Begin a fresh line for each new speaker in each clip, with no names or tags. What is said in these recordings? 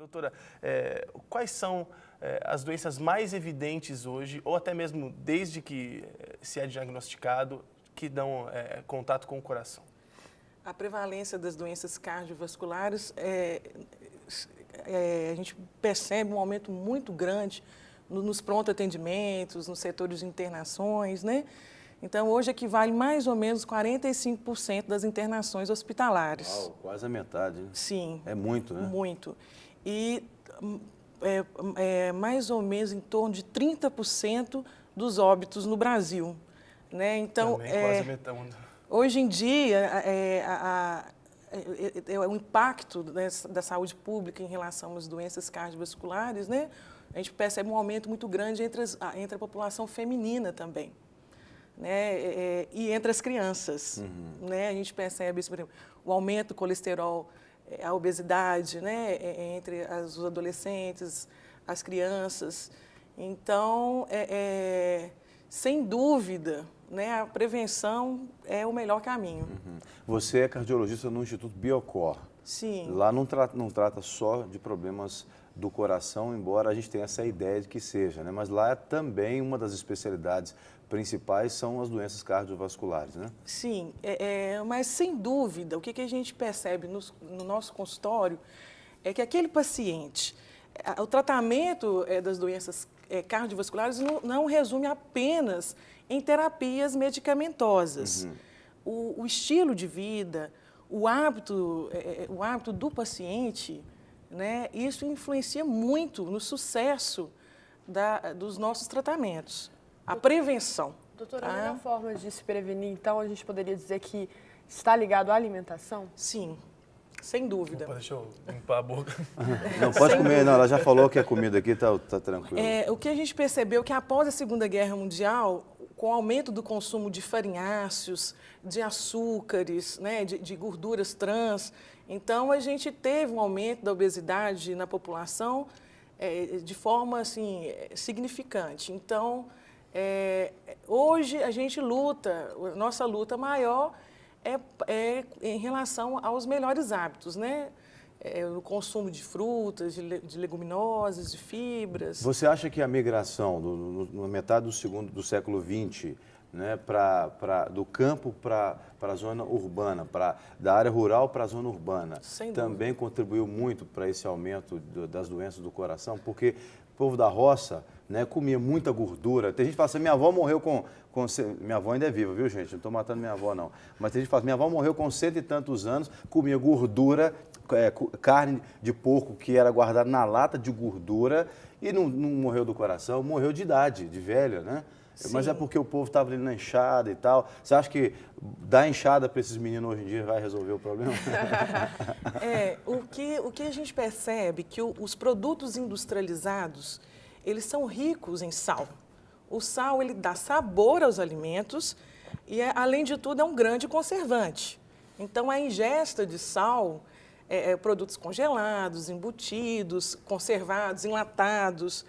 Doutora, quais são as doenças mais evidentes hoje, ou até mesmo desde que se é diagnosticado, que dão contato com o coração?
A prevalência das doenças cardiovasculares, a gente percebe um aumento muito grande nos pronto atendimentos, nos setores de internações, né? Então, hoje equivale mais ou menos 45% das internações hospitalares.
Uau, quase a metade, hein?
Sim.
É muito, né?
Muito. E mais ou menos em torno de 30% dos óbitos no Brasil, né? Então,
também quase metade.
Hoje em dia, o impacto da saúde pública em relação às doenças cardiovasculares, né? A gente percebe um aumento muito grande entre a população feminina também, né? E entre as crianças, né? A gente percebe isso, por exemplo, o aumento do colesterol, a obesidade, né? Entre os adolescentes, as crianças. Então, sem dúvida, né, a prevenção é o melhor caminho.
Você é cardiologista no Instituto Biocor.
Sim.
Lá não trata só de problemas do coração, embora a gente tenha essa ideia de que seja, né? Mas lá também uma das especialidades principais são as doenças cardiovasculares, né?
Sim, mas sem dúvida, o que a gente percebe no nosso consultório é que aquele paciente, o tratamento das doenças cardiovasculares não resume apenas em terapias medicamentosas. O estilo de vida, o hábito do paciente, né, isso influencia muito no sucesso dos nossos tratamentos. A prevenção.
Doutora, a melhor forma de se prevenir, então, a gente poderia dizer que está ligado à alimentação?
Sim, sem dúvida.
Opa, deixa eu limpar a boca.
Não, pode comer, não, ela já falou que a comida aqui tá tranquila.
O que a gente percebeu é que após a Segunda Guerra Mundial, com o aumento do consumo de farinháceos, de açúcares, né, de gorduras trans, então a gente teve um aumento da obesidade na população de forma assim, significante. Então, hoje a gente luta, a nossa luta maior é em relação aos melhores hábitos, né? O consumo de frutas, de leguminosas, de fibras.
Você acha que a migração na metade do século XX, né, do campo para a zona urbana, da área rural para a zona urbana, também contribuiu muito para esse aumento das doenças do coração? Porque o povo da roça, né, comia muita gordura. Tem gente que fala assim, minha avó morreu com... Minha avó ainda é viva, viu, gente? Não estou matando minha avó, não. Mas tem gente que fala, minha avó morreu com 100 e tantos anos, comia gordura, carne de porco que era guardada na lata de gordura e não morreu do coração, morreu de idade, de velha, né? Sim. Mas é porque o povo estava ali na enxada e tal. Você acha que dar enxada para esses meninos hoje em dia vai resolver o problema?
O que a gente percebe é que os produtos industrializados, eles são ricos em sal. O sal, ele dá sabor aos alimentos e, além de tudo, é um grande conservante. Então, a ingesta de sal, produtos congelados, embutidos, conservados, enlatados,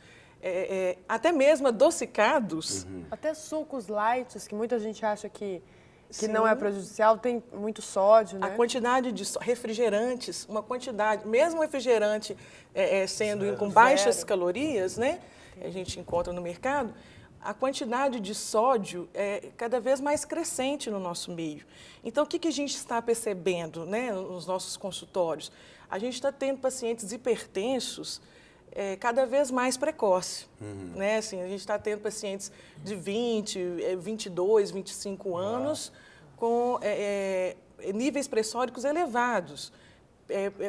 até mesmo adocicados.
Até sucos light, que muita gente acha que não é prejudicial, tem muito sódio, né?
A quantidade de refrigerantes, mesmo refrigerante sendo com baixas calorias, né? A gente encontra no mercado, a quantidade de sódio é cada vez mais crescente no nosso meio. Então, o que a gente está percebendo, né, nos nossos consultórios? A gente está tendo pacientes hipertensos cada vez mais precoce. Né? Assim, a gente está tendo pacientes de 20, 22, 25 anos com níveis pressóricos elevados.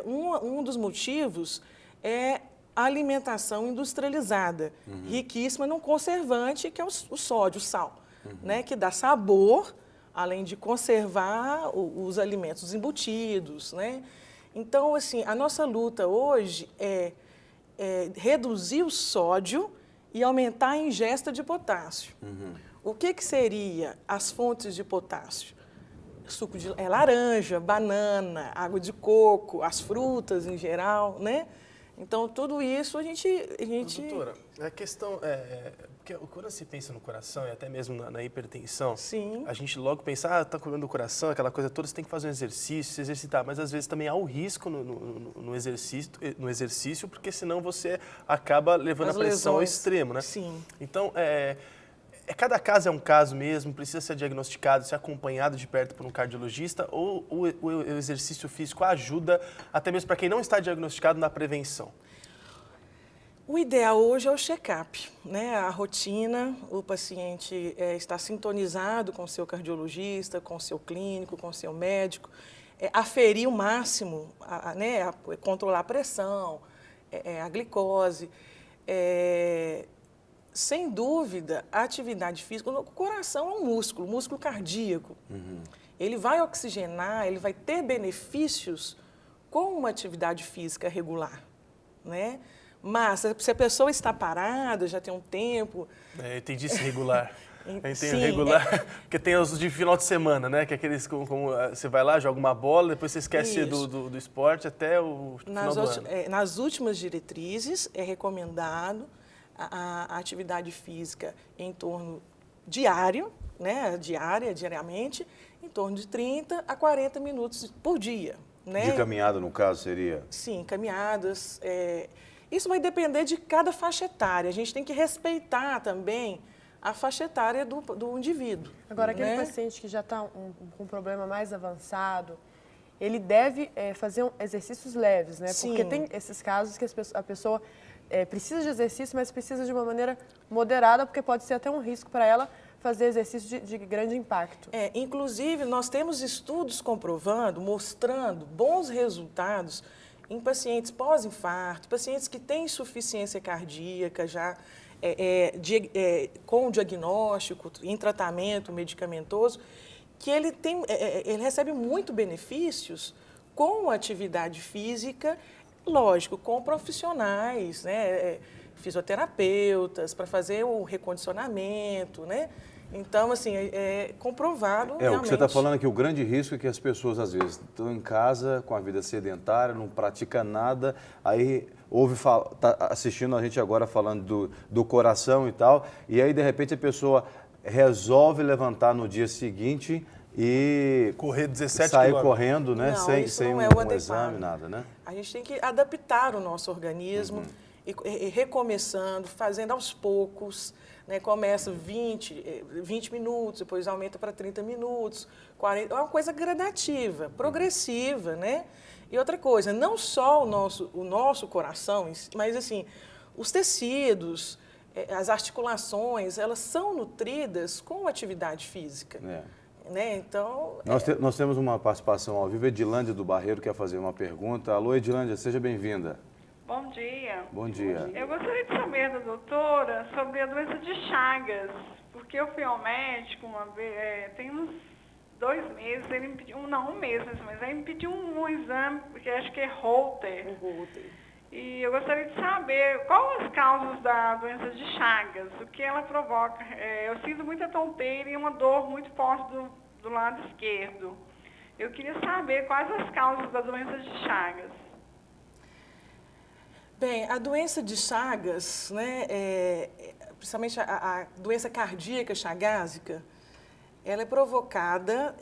Um dos motivos é a alimentação industrializada, riquíssima num conservante, que é o sódio, o sal, né, que dá sabor, além de conservar os alimentos embutidos, né? Então, assim, a nossa luta hoje é reduzir o sódio e aumentar a ingesta de potássio. O que seria as fontes de potássio? Suco de laranja, banana, água de coco, as frutas em geral, né? Então, tudo isso a gente...
Doutora, a questão porque quando se pensa no coração, e até mesmo na hipertensão,
Sim.
a gente logo pensa, está cuidando do coração, aquela coisa toda, você tem que fazer um exercício, se exercitar, mas às vezes também há o risco no exercício, porque senão você acaba levando a pressão ao extremo, né?
Sim.
Então, cada caso é um caso mesmo, precisa ser diagnosticado, ser acompanhado de perto por um cardiologista, ou o exercício físico ajuda, até mesmo para quem não está diagnosticado, na prevenção?
O ideal hoje é o check-up, né? A rotina, o paciente está sintonizado com o seu cardiologista, com o seu clínico, com o seu médico, aferir o máximo, controlar a pressão, a glicose. Sem dúvida, a atividade física, o coração é um músculo cardíaco. Ele vai oxigenar, ele vai ter benefícios com uma atividade física regular, né? Mas se a pessoa está parada, já tem um tempo...
Eu entendi esse regular. Eu entendo
Sim,
regular, porque tem os de final de semana, né? Que é aqueles como você vai lá, joga uma bola, depois você esquece do esporte até o final do ano.
Nas últimas diretrizes, é recomendado a atividade física em torno diário, né? Diariamente, em torno de 30 a 40 minutos por dia. Né?
De caminhada, no caso, seria?
Sim, caminhadas. Isso vai depender de cada faixa etária. A gente tem que respeitar também a faixa etária do indivíduo.
Agora, aquele paciente que já está com um problema mais avançado, ele deve fazer exercícios leves, né?
Sim.
Porque tem esses casos que a pessoa precisa de exercício, mas precisa de uma maneira moderada, porque pode ser até um risco para ela fazer exercício de grande impacto.
Inclusive, nós temos estudos mostrando bons resultados em pacientes pós-infarto, pacientes que têm insuficiência cardíaca já com diagnóstico, em tratamento medicamentoso, que ele recebe muito benefícios com a atividade física, lógico, com profissionais, né, fisioterapeutas, para fazer o recondicionamento, né? Então, assim, é comprovado realmente.
O que você está falando é que o grande risco é que as pessoas, às vezes, estão em casa com a vida sedentária, não pratica nada, aí está assistindo a gente agora falando do coração e tal, e aí, de repente, a pessoa resolve levantar no dia seguinte e
correr 17
sair
quilômetros.
correndo, né?
Não,
sem
um
exame, nada, né?
A gente tem que adaptar o nosso organismo e recomeçando, fazendo aos poucos. Né, começa 20 minutos, depois aumenta para 30 minutos, 40, é uma coisa gradativa, progressiva, né? E outra coisa, não só o nosso coração, mas assim, os tecidos, as articulações, elas são nutridas com atividade física. Né? Então,
nós temos uma participação ao vivo. Edilândia do Barreiro quer fazer uma pergunta. Alô, Edilândia, seja bem-vinda.
Bom dia.
Bom dia.
Eu gostaria de saber da doutora sobre a doença de Chagas, porque eu fui ao médico uma vez, tem uns 2 meses, ele me pediu, um mês, mas ele me pediu um exame, que acho que é Holter. E eu gostaria de saber quais as causas da doença de Chagas, o que ela provoca. Eu sinto muita tonteira e uma dor muito forte do lado esquerdo. Eu queria saber quais as causas da doença de Chagas.
Bem, a doença de Chagas, né, principalmente a doença cardíaca chagásica, ela é provocada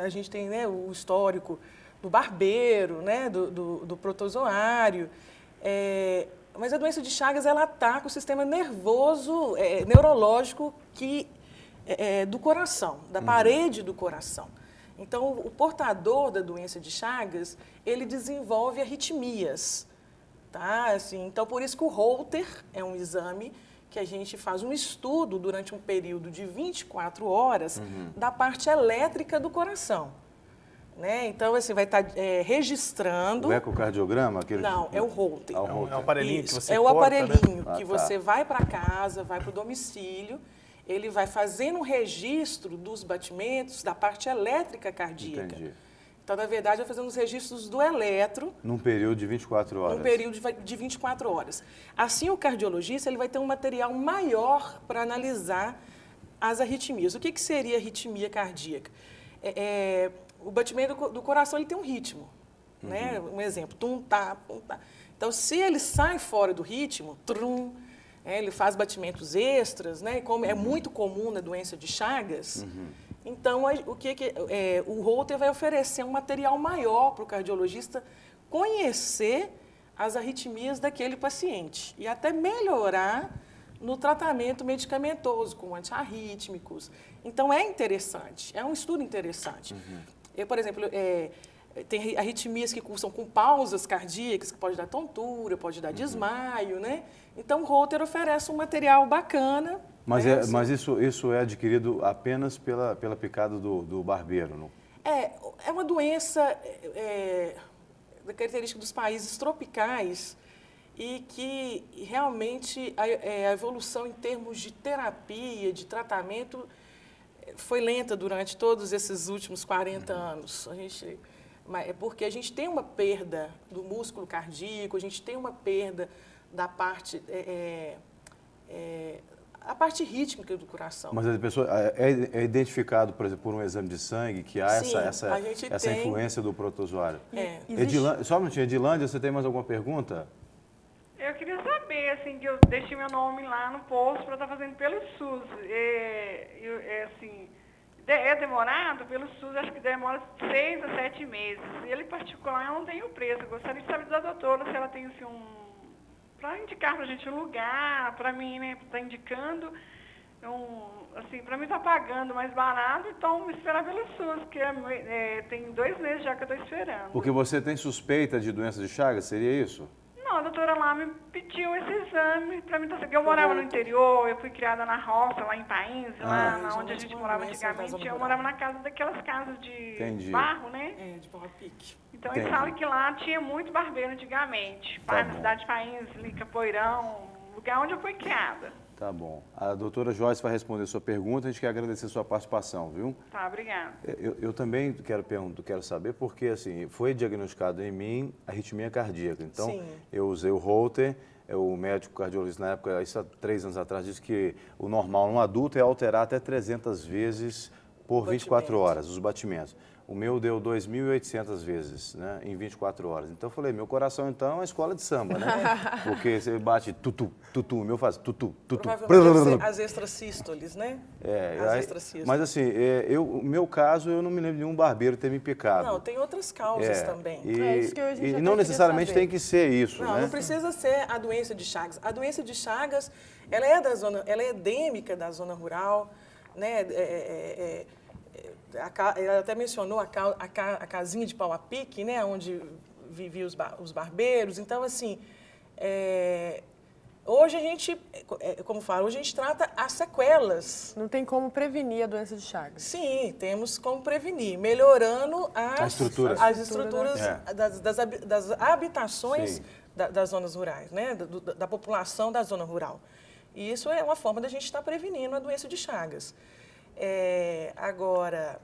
a gente tem, né, o histórico do barbeiro, né, do protozoário, mas a doença de Chagas ela ataca o sistema nervoso, neurológico do coração, da parede do coração. Então, o portador da doença de Chagas, ele desenvolve arritmias, tá? Assim, então, por isso que o Holter é um exame que a gente faz um estudo durante um período de 24 horas da parte elétrica do coração. Né? Então, assim, vai estar registrando...
O ecocardiograma?
Não, é o Holter.
É um aparelhinho que você
corta, o aparelhinho,
né?
que você vai para casa, vai para o domicílio, ele vai fazendo um registro dos batimentos da parte elétrica cardíaca.
Entendi.
Então, na verdade, vai fazendo os registros do eletro.
Num período de 24 horas.
Num período de 24 horas. Assim, o cardiologista ele vai ter um material maior para analisar as arritmias. O que seria arritmia cardíaca? O batimento do coração ele tem um ritmo. né? Um exemplo, tum-tá, pum-tá. Então, se ele sai fora do ritmo, trum, ele faz batimentos extras, né? Como é muito comum na doença de Chagas, então o Holter vai oferecer um material maior para o cardiologista conhecer as arritmias daquele paciente e até melhorar no tratamento medicamentoso, com antiarrítmicos. Então, é interessante, é um estudo interessante. Eu, por exemplo, tem arritmias que cursam com pausas cardíacas, que pode dar tontura, pode dar desmaio, né? Então, o Holter oferece um material bacana.
Mas,
né?
mas isso é adquirido apenas pela picada do barbeiro, não?
É uma doença da característica dos países tropicais e que realmente a evolução em termos de terapia, de tratamento, foi lenta durante todos esses últimos 40 anos. Porque a gente tem uma perda do músculo cardíaco, a gente tem uma perda da parte, a parte rítmica do coração.
Mas a pessoa é identificado, por exemplo, por um exame de sangue que há
Sim,
essa influência do protozoário. Só um minutinho, Edilândia, você tem mais alguma pergunta?
Eu queria saber, assim, que eu deixei meu nome lá no posto para estar fazendo pelo SUS. É demorado pelo SUS, acho que demora 6 a 7 meses. E ele particular, eu não tenho preço. Eu gostaria de saber da doutora se ela tem, assim, para indicar para a gente um lugar, para mim, né, está indicando, assim, para mim está pagando mais barato, então esperar pelo SUS, que tem 2 meses já que eu estou esperando.
Porque você tem suspeita de doença de Chagas, seria isso?
Não, a doutora lá me pediu esse exame para mim, eu morava no interior, eu fui criada na roça, lá em País, lá onde a gente morava antigamente, eu morava na casa daquelas casas de barro, né?
De barro-pique.
Então, eles falam que lá tinha muito barbeiro antigamente, na cidade de País, Capoeirão, lugar onde eu fui criada.
Tá bom. A doutora Joyce vai responder a sua pergunta, a gente quer agradecer a sua participação, viu?
Tá, obrigada.
Eu também quero saber, porque assim, foi diagnosticado em mim arritmia cardíaca. Então,
Sim.
eu usei o Holter, o médico cardiologista na época, isso há 3 anos atrás, disse que o normal no adulto é alterar até 300 vezes por 24 horas, os batimentos. O meu deu 2.800 vezes, né, em 24 horas. Então, eu falei, meu coração, então, é uma escola de samba, né? Porque você bate tutu, tutu, o meu faz tutu, tutu.
Provavelmente as extrasístoles, né?
As extrasístoles. Mas, assim, o meu caso, eu não me lembro de nenhum barbeiro ter me picado.
Não, tem outras causas também.
Isso que
E não necessariamente tem que ser isso,
não,
né?
Não precisa ser a doença de Chagas. A doença de Chagas, ela é endêmica da zona rural, né? Ela até mencionou a casinha de pau a pique, né, onde viviam os barbeiros. Então, assim, hoje a gente, como falo, hoje a gente trata as sequelas.
Não tem como prevenir a doença de Chagas.
Sim, temos como prevenir, melhorando as estruturas das habitações das zonas rurais, né, da população da zona rural. E isso é uma forma da gente estar prevenindo a doença de Chagas. Agora,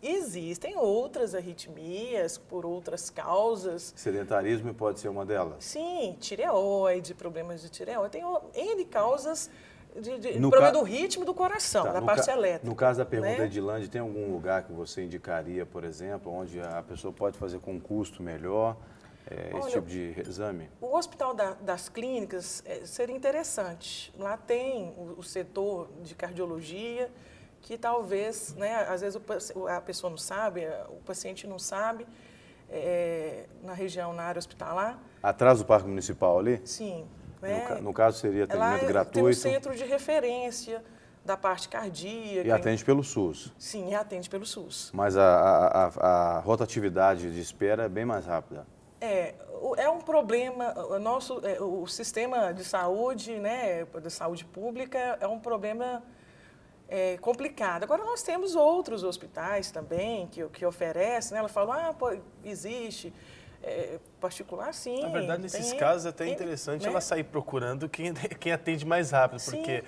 existem outras arritmias por outras causas.
Sedentarismo pode ser uma delas?
Sim, tireoide, problemas de tireoide. Tem N causas de problema do ritmo do coração, da parte elétrica.
No caso da pergunta, né? Edilândia, tem algum lugar que você indicaria, por exemplo, onde a pessoa pode fazer com um custo melhor esse tipo de exame? O
Hospital das Clínicas seria interessante. Lá tem o setor de cardiologia, que talvez, né, às vezes a pessoa não sabe, o paciente não sabe, na região, na área hospitalar.
Atrás do Parque Municipal ali?
Sim.
No caso, seria atendimento gratuito?
Tem um centro de referência da parte cardíaca.
E atende pelo SUS?
Sim, atende pelo SUS.
Mas a rotatividade de espera é bem mais rápida?
É um problema, o sistema de saúde, né, da saúde pública é um problema complicado. Agora, nós temos outros hospitais também que oferecem, né? Ela fala, existe, particular, sim.
Na verdade, nesses casos é até interessante, né, ela sair procurando quem atende mais rápido, sim, porque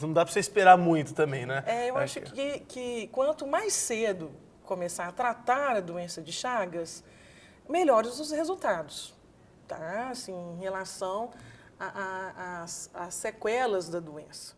não dá para você esperar muito também, né?
Eu acho que quanto mais cedo começar a tratar a doença de Chagas, melhores os resultados, tá? Assim, em relação às sequelas da doença.